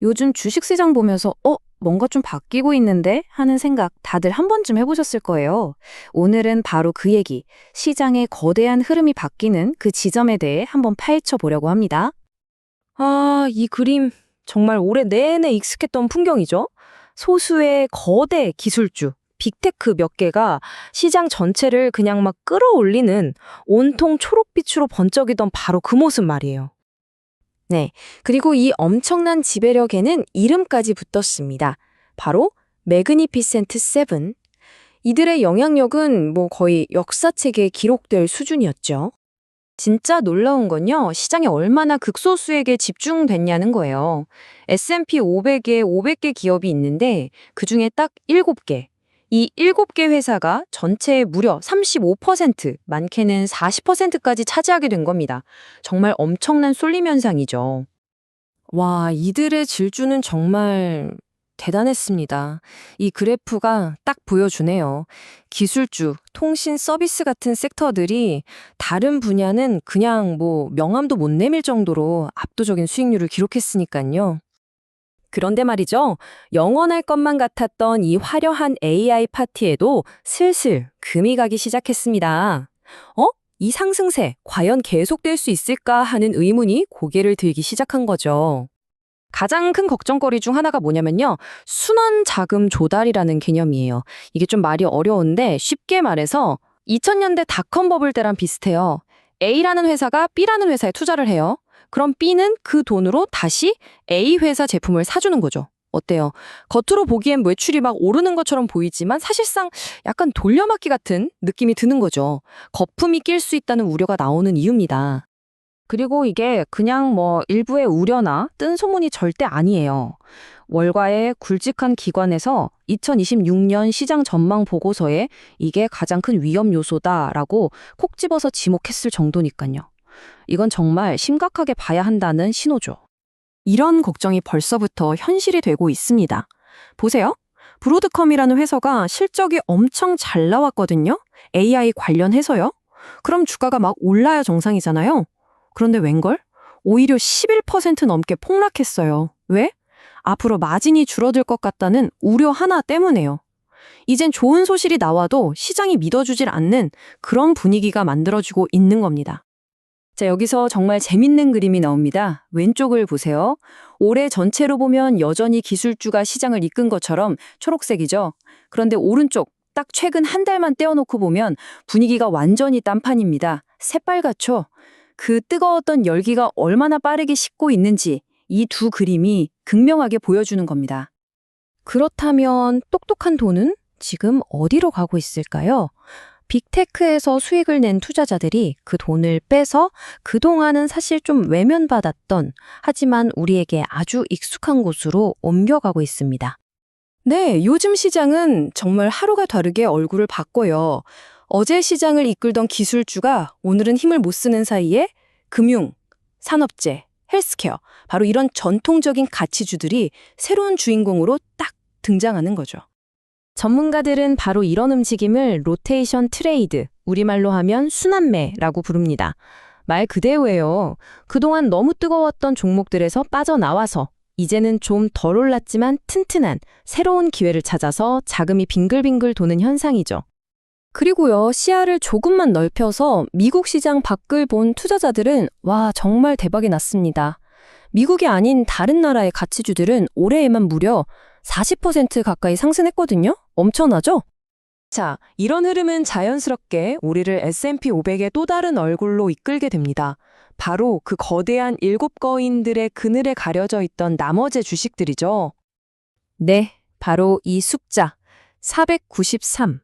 요즘 주식시장 보면서 뭔가 좀 바뀌고 있는데 하는 생각 다들 한 번쯤 해보셨을 거예요. 오늘은 바로 그 얘기, 시장의 거대한 흐름이 바뀌는 그 지점에 대해 한번 파헤쳐 보려고 합니다. 아, 이 그림 정말 올해 내내 익숙했던 풍경이죠. 소수의 거대 기술주, 빅테크 몇 개가 시장 전체를 그냥 막 끌어올리는 온통 초록빛으로 번쩍이던 바로 그 모습 말이에요. 네, 그리고 이 엄청난 지배력에는 이름까지 붙었습니다. 바로 매그니피센트 세븐. 이들의 영향력은 뭐 거의 역사책에 기록될 수준이었죠. 진짜 놀라운 건요, 시장에 얼마나 극소수에게 집중됐냐는 거예요. S&P 500에 500개 기업이 있는데 그중에 딱 7개. 이 7개 회사가 전체의 무려 35%, 많게는 40%까지 차지하게 된 겁니다. 정말 엄청난 쏠림 현상이죠. 와, 이들의 질주는 정말 대단했습니다. 이 그래프가 딱 보여주네요. 기술주, 통신 서비스 같은 섹터들이 다른 분야는 그냥 뭐 명함도 못 내밀 정도로 압도적인 수익률을 기록했으니까요. 그런데 말이죠. 영원할 것만 같았던 이 화려한 AI 파티에도 슬슬 금이 가기 시작했습니다. 이 상승세 과연 계속될 수 있을까 하는 의문이 고개를 들기 시작한 거죠. 가장 큰 걱정거리 중 하나가 뭐냐면요. 순환 자금 조달이라는 개념이에요. 이게 좀 말이 어려운데 쉽게 말해서 2000년대 닷컴 버블 때랑 비슷해요. A라는 회사가 B라는 회사에 투자를 해요. 그럼 B는 그 돈으로 다시 A 회사 제품을 사주는 거죠. 어때요? 겉으로 보기엔 매출이 막 오르는 것처럼 보이지만 사실상 약간 돌려막기 같은 느낌이 드는 거죠. 거품이 낄 수 있다는 우려가 나오는 이유입니다. 그리고 이게 그냥 뭐 일부의 우려나 뜬 소문이 절대 아니에요. 월가의 굵직한 기관에서 2026년 시장 전망 보고서에 이게 가장 큰 위험 요소다라고 콕 집어서 지목했을 정도니까요. 이건 정말 심각하게 봐야 한다는 신호죠. 이런 걱정이 벌써부터 현실이 되고 있습니다. 보세요. 브로드컴이라는 회사가 실적이 엄청 잘 나왔거든요. AI 관련해서요. 그럼 주가가 막 올라야 정상이잖아요. 그런데 웬걸? 오히려 11% 넘게 폭락했어요. 왜? 앞으로 마진이 줄어들 것 같다는 우려 하나 때문에요. 이젠 좋은 소식이 나와도 시장이 믿어주질 않는 그런 분위기가 만들어지고 있는 겁니다. 자, 여기서 정말 재밌는 그림이 나옵니다. 왼쪽을 보세요. 올해 전체로 보면 여전히 기술주가 시장을 이끈 것처럼 초록색이죠. 그런데 오른쪽, 딱 최근 한 달만 떼어놓고 보면 분위기가 완전히 딴판입니다. 새빨갛죠? 그 뜨거웠던 열기가 얼마나 빠르게 식고 있는지 이 두 그림이 극명하게 보여주는 겁니다. 그렇다면 똑똑한 돈은 지금 어디로 가고 있을까요? 빅테크에서 수익을 낸 투자자들이 그 돈을 빼서 그동안은 사실 좀 외면받았던 하지만 우리에게 아주 익숙한 곳으로 옮겨가고 있습니다. 네, 요즘 시장은 정말 하루가 다르게 얼굴을 바꿔요. 어제 시장을 이끌던 기술주가 오늘은 힘을 못 쓰는 사이에 금융, 산업재, 헬스케어, 바로 이런 전통적인 가치주들이 새로운 주인공으로 딱 등장하는 거죠. 전문가들은 바로 이런 움직임을 로테이션 트레이드, 우리말로 하면 순환매라고 부릅니다. 말 그대로예요. 그동안 너무 뜨거웠던 종목들에서 빠져나와서 이제는 좀 덜 올랐지만 튼튼한 새로운 기회를 찾아서 자금이 빙글빙글 도는 현상이죠. 그리고요, 시야를 조금만 넓혀서 미국 시장 밖을 본 투자자들은 와, 정말 대박이 났습니다. 미국이 아닌 다른 나라의 가치주들은 올해에만 무려 40% 가까이 상승했거든요? 엄청나죠? 자, 이런 흐름은 자연스럽게 우리를 S&P 500의 또 다른 얼굴로 이끌게 됩니다. 바로 그 거대한 7거인들의 그늘에 가려져 있던 나머지 주식들이죠. 네, 바로 이 숫자 493.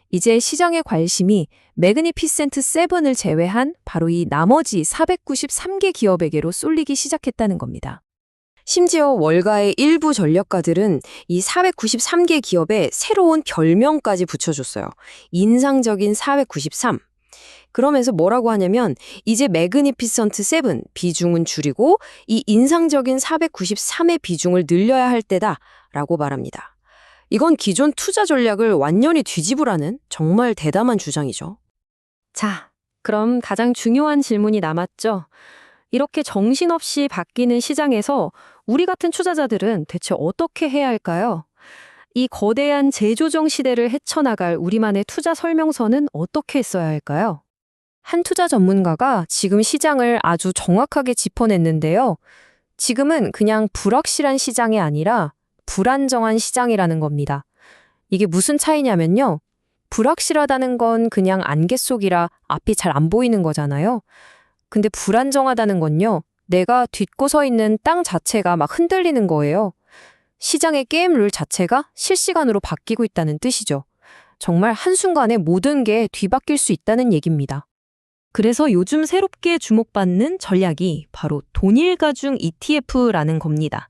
이제 시장의 관심이 매그니피센트 7을 제외한 바로 이 나머지 493개 기업에게로 쏠리기 시작했다는 겁니다. 심지어 월가의 일부 전략가들은 이 493개 기업에 새로운 별명까지 붙여줬어요. 인상적인 493. 그러면서 뭐라고 하냐면 이제 매그니피센트 7 비중은 줄이고 이 인상적인 493의 비중을 늘려야 할 때다라고 말합니다. 이건 기존 투자 전략을 완전히 뒤집으라는 정말 대담한 주장이죠. 자, 그럼 가장 중요한 질문이 남았죠. 이렇게 정신없이 바뀌는 시장에서 우리 같은 투자자들은 대체 어떻게 해야 할까요? 이 거대한 재조정 시대를 헤쳐나갈 우리만의 투자 설명서는 어떻게 써야 할까요? 한 투자 전문가가 지금 시장을 아주 정확하게 짚어냈는데요. 지금은 그냥 불확실한 시장이 아니라 불안정한 시장이라는 겁니다. 이게 무슨 차이냐면요. 불확실하다는 건 그냥 안개 속이라 앞이 잘 안 보이는 거잖아요. 근데 불안정하다는 건요. 내가 딛고 서 있는 땅 자체가 막 흔들리는 거예요. 시장의 게임 룰 자체가 실시간으로 바뀌고 있다는 뜻이죠. 정말 한순간에 모든 게 뒤바뀔 수 있다는 얘기입니다. 그래서 요즘 새롭게 주목받는 전략이 바로 돈일가중 ETF라는 겁니다.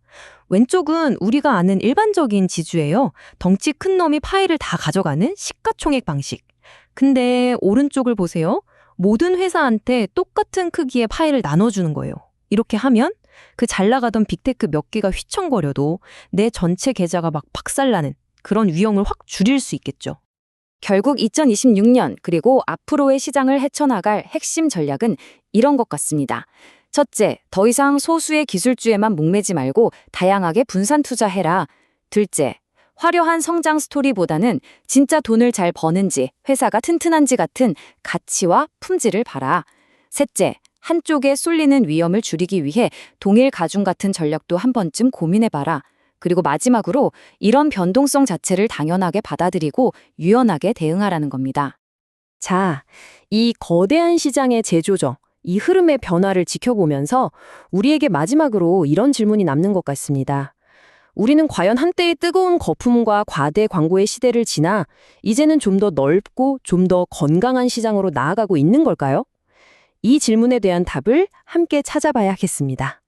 왼쪽은 우리가 아는 일반적인 지주예요. 덩치 큰 놈이 파이를 다 가져가는 시가총액 방식. 근데 오른쪽을 보세요. 모든 회사한테 똑같은 크기의 파이를 나눠주는 거예요. 이렇게 하면 그 잘 나가던 빅테크 몇 개가 휘청거려도 내 전체 계좌가 막 박살나는 그런 위험을 확 줄일 수 있겠죠. 결국 2026년 그리고 앞으로의 시장을 헤쳐나갈 핵심 전략은 이런 것 같습니다. 첫째, 더 이상 소수의 기술주에만 목매지 말고 다양하게 분산 투자해라. 둘째, 화려한 성장 스토리보다는 진짜 돈을 잘 버는지, 회사가 튼튼한지 같은 가치와 품질을 봐라. 셋째, 한쪽에 쏠리는 위험을 줄이기 위해 동일 가중 같은 전략도 한 번쯤 고민해봐라. 그리고 마지막으로 이런 변동성 자체를 당연하게 받아들이고 유연하게 대응하라는 겁니다. 자, 이 거대한 시장의 재조정, 이 흐름의 변화를 지켜보면서 우리에게 마지막으로 이런 질문이 남는 것 같습니다. 우리는 과연 한때의 뜨거운 거품과 과대 광고의 시대를 지나 이제는 좀 더 넓고 좀 더 건강한 시장으로 나아가고 있는 걸까요? 이 질문에 대한 답을 함께 찾아봐야겠습니다.